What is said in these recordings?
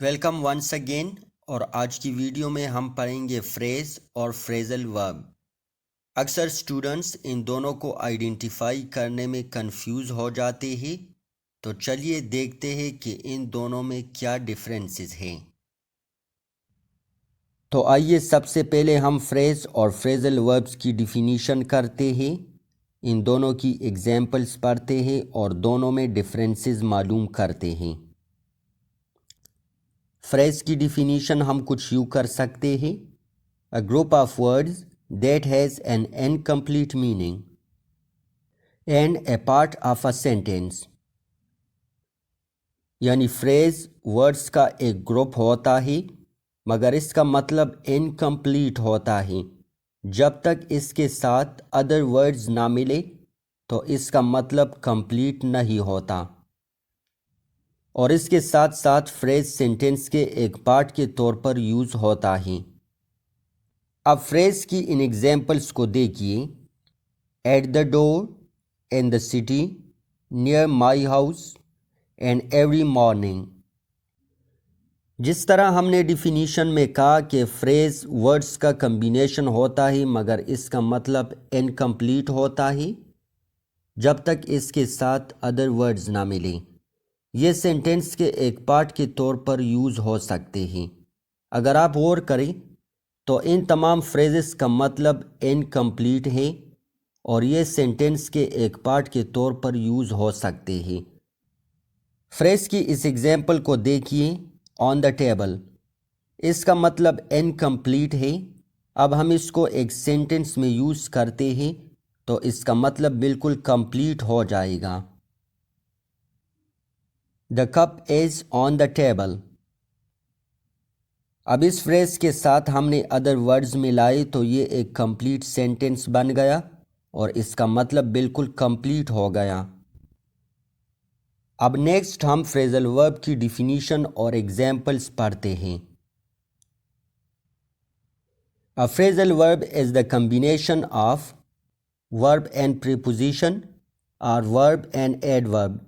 Welcome once again اور آج کی ویڈیو میں ہم پڑھیں گے فریز اور فریزل ورب۔ اکثر اسٹوڈنٹس ان دونوں کو آئیڈینٹیفائی کرنے میں کنفیوز ہو جاتے ہیں، تو چلیے دیکھتے ہیں کہ ان دونوں میں کیا ڈفرینسز ہیں۔ تو آئیے سب سے پہلے ہم فریز اور فریزل وربس کی ڈیفینیشن کرتے ہیں، ان دونوں کی ایگزامپلس پڑھتے ہیں اور دونوں میں ڈفرینسز معلوم کرتے ہیں۔ فریز کی ڈیفینیشن ہم کچھ یوں کر سکتے ہیں: A group of words that has an incomplete meaning and a part of a sentence۔ یعنی فریز ورڈز کا ایک گروپ ہوتا ہے مگر اس کا مطلب انکمپلیٹ ہوتا ہے۔ جب تک اس کے ساتھ ادر ورڈز نہ ملے تو اس کا مطلب کمپلیٹ نہیں ہوتا، اور اس کے ساتھ ساتھ فریز سینٹنس کے ایک پارٹ کے طور پر یوز ہوتا ہے۔ اب فریز کی ان ایگزامپلس کو دیکھیے: at the door, in the city, near my house, and every morning. جس طرح ہم نے ڈیفینیشن میں کہا کہ فریز ورڈز کا کمبینیشن ہوتا ہے مگر اس کا مطلب انکمپلیٹ ہوتا ہے جب تک اس کے ساتھ ادر ورڈز نہ ملیں۔ یہ سینٹنس کے ایک پارٹ کے طور پر یوز ہو سکتے ہیں۔ اگر آپ غور کریں تو ان تمام فریزز کا مطلب انکمپلیٹ ہے اور یہ سینٹنس کے ایک پارٹ کے طور پر یوز ہو سکتے ہیں۔ فریز کی اس ایگزامپل کو دیکھیے: آن دا ٹیبل۔ اس کا مطلب انکمپلیٹ ہے۔ اب ہم اس کو ایک سینٹنس میں یوز کرتے ہیں تو اس کا مطلب بالکل کمپلیٹ ہو جائے گا۔ The cup is on the table۔ اب اس فریز کے ساتھ ہم نے ادر ورڈز ملائے تو یہ ایک کمپلیٹ سینٹنس بن گیا اور اس کا مطلب بالکل کمپلیٹ ہو گیا۔ اب نیکسٹ ہم فریزل ورب کی ڈیفینیشن اور ایگزامپلس پڑھتے ہیں۔ A phrasal verb is the combination of verb and preposition or verb and adverb۔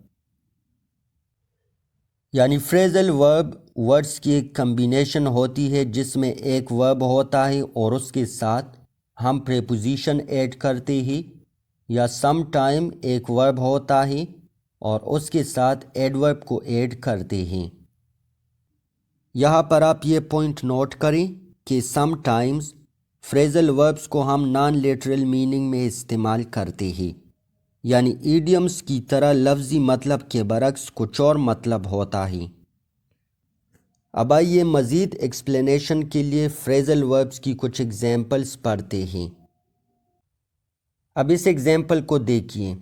یعنی فریزل ورب ورڈز کی ایک کمبینیشن ہوتی ہے جس میں ایک ورب ہوتا ہے اور اس کے ساتھ ہم پریپوزیشن ایڈ کرتے ہیں، یا سم ٹائم ایک ورب ہوتا ہے اور اس کے ساتھ ایڈورب کو ایڈ کرتے ہیں۔ یہاں پر آپ یہ پوائنٹ نوٹ کریں کہ سم ٹائمز فریزل وربس کو ہم نان لیٹرل میننگ میں استعمال کرتے ہیں، یعنی ایڈیمز کی طرح لفظی مطلب کے برعکس کچھ اور مطلب ہوتا ہے۔ اب آئیے مزید ایکسپلینیشن کے لیے فریزل وربس کی کچھ ایگزامپلس پڑھتے ہیں۔ اب اس ایگزامپل کو دیکھیے: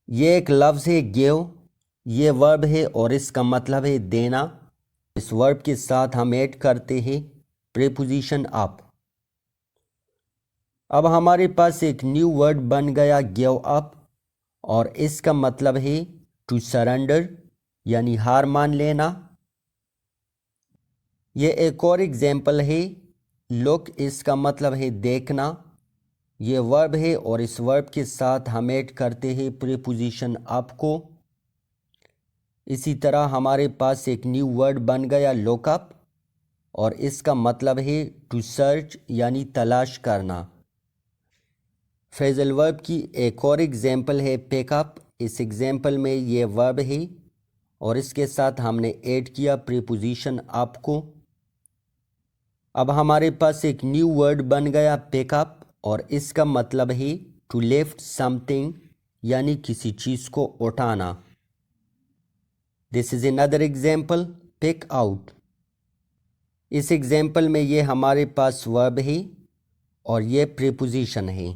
یہ ایک لفظ ہے گیو، یہ ورب ہے اور اس کا مطلب ہے دینا۔ اس ورب کے ساتھ ہم ایڈ کرتے ہیں پریپوزیشن اپ۔ اب ہمارے پاس ایک نیو ورڈ بن گیا گیو اپ، اور اس کا مطلب ہے ٹو سرنڈر، یعنی ہار مان لینا۔ یہ ایک اور ایگزامپل ہے لک، اس کا مطلب ہے دیکھنا۔ یہ ورب ہے اور اس ورب کے ساتھ ہم ایڈ کرتے ہیں پریپوزیشن اپ کو۔ اسی طرح ہمارے پاس ایک نیو ورڈ بن گیا لک اپ، اور اس کا مطلب ہے ٹو سرچ، یعنی تلاش کرنا۔ فریزل ورب کی ایک اور ایگزامپل ہے پک اپ۔ اس ایگزامپل میں یہ ورب ہے اور اس کے ساتھ ہم نے ایڈ کیا پریپوزیشن اپ کو۔ اب ہمارے پاس ایک نیو ورڈ بن گیا پک اپ، اور اس کا مطلب ہے ٹو لفٹ سم تھنگ، یعنی کسی چیز کو اٹھانا۔ دس از another example پک آؤٹ۔ اس ایگزامپل میں یہ ہمارے پاس ورب ہے اور یہ پریپوزیشن ہے۔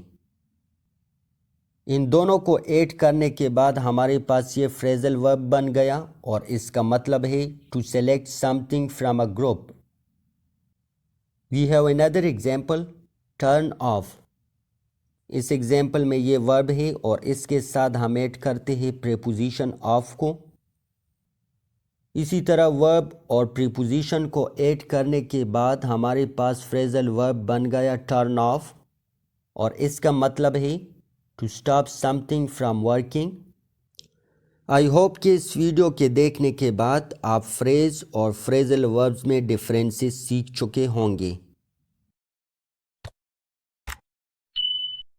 ان دونوں کو ایڈ کرنے کے بعد ہمارے پاس یہ فریزل ورب بن گیا اور اس کا مطلب ہے to select something from a group. We have another example turn off. اس ایگزامپل میں یہ ورب ہے اور اس کے ساتھ ہم ایڈ کرتے ہیں پریپوزیشن آف کو۔ اسی طرح ورب اور پریپوزیشن کو ایڈ کرنے کے بعد ہمارے پاس فریزل ورب بن گیا ٹرن آف، اور اس کا مطلب ہے to stop something from working. I hope کہ اس ویڈیو کے دیکھنے کے بعد آپ فریز اور فریزل وربز میں ڈفرینسز سیکھ چکے ہوں گے۔